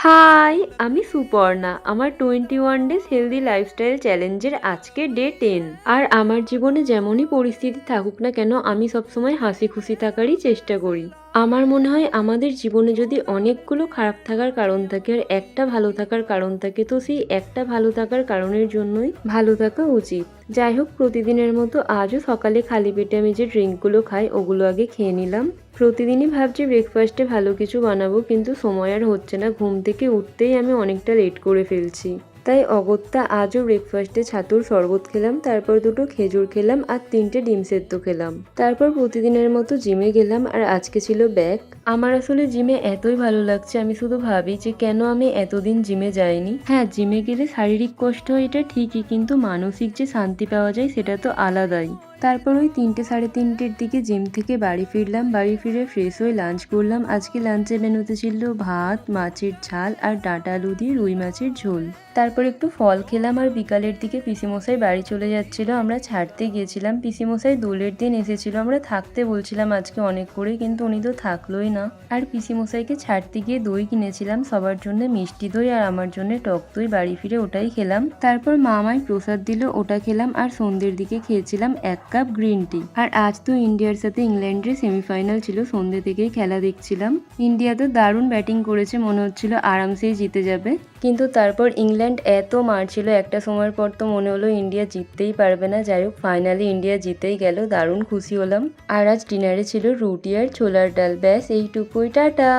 High, আমি সুপর্ণা। আমার 21 days healthy lifestyle চ্যালেঞ্জের আজকে ডে 10। আর আমার জীবনে যেমনই পরিস্থিতি থাকুক না কেন, আমি সবসময় হাসি খুশি থাকারই চেষ্টা করি। আমার মনে হয় আমাদের জীবনে যদি অনেকগুলো খারাপ থাকার কারণ থাকে আর একটা ভালো থাকার কারণ থাকে, তো সেই একটা ভালো থাকার কারণের জন্যই ভালো থাকা উচিত। যাই হোক, প্রতিদিনের মতো আজও সকালে খালি পেটে আমি যে ড্রিঙ্কগুলো খাই ওগুলো আগে খেয়ে নিলাম। প্রতিদিনই ভাবছি ব্রেকফাস্টে ভালো কিছু বানাবো, কিন্তু সময় আর হচ্ছে না। ঘুম থেকে উঠতেই আমি অনেকটা লেট করে ফেলছি। তাই অগত্যা আজও ব্রেকফাস্টে ছাতুর শরবত খেলাম, তারপর দুটো খেজুর খেলাম আর 3টে ডিম সেদ্ধ খেলাম। তারপর প্রতিদিনের মতো জিমে গেলাম, আর আজকে ছিল ব্যাক। আমার আসলে জিমে এতই ভালো লাগছে, আমি শুধু ভাবি যে কেন আমি এতদিন জিমে যাইনি। হ্যাঁ, জিমে গেলে শারীরিক কষ্ট হয় এটা ঠিকই, কিন্তু মানসিক যে শান্তি পাওয়া যায় সেটা তো আলাদাই। তারপর ওই 3টে সাড়ে 3টের দিকে জিম থেকে বাড়ি ফিরলাম। বাড়ি ফিরে ফ্রেশ হয়ে লাঞ্চ করলাম। আজকে লাঞ্চের মেনুতে ছিল ভাত, মাছের ঝাল আর ডাঁটা আলু দিয়ে রুই মাছের ঝোল। তারপর একটু ফল খেলাম, আর বিকালের দিকে পিসিমশাই বাড়ি চলে যাচ্ছিল, আমরা ছাড়তে গিয়েছিলাম। পিসিমশাই দোলের দিন এসেছিল, আমরা থাকতে বলছিলাম আজকে অনেক করে, কিন্তু উনি তো থাকলোই না। আর পিসিমশাইকে ছাড়তে গিয়ে দই কিনেছিলাম সবার জন্য, মিষ্টি দই আর আমার জন্য টক দই। বাড়ি ফিরে ওটাই খেলাম। তারপর মা আমায় প্রসাদ দিল, ওটা খেলাম। আর সন্ধ্যের দিকে খেয়েছিলাম 1 কাপ গ্রিন টি। আর আজ তো ইন্ডিয়ার সাথে ইংল্যান্ডের সেমিফাইনাল ছিল, সন্ধ্যে থেকেই খেলা দেখছিলাম। ইন্ডিয়া তো দারুণ ব্যাটিং করেছে, মনে হচ্ছিল আরামসেই জিতে যাবে। কিন্তু তারপর ইংল্যান্ড এত মারছিল, একটা সময়ের পর তো মনে হলো ইন্ডিয়া জিততেই পারবে না। যাই হোক, ফাইনালি ইন্ডিয়া জিতেই গেল, দারুণ খুশি হলাম। আর আজ ডিনারে ছিল রুটি আর ছোলার ডাল। ব্যাস এইটুকুই, টাটা।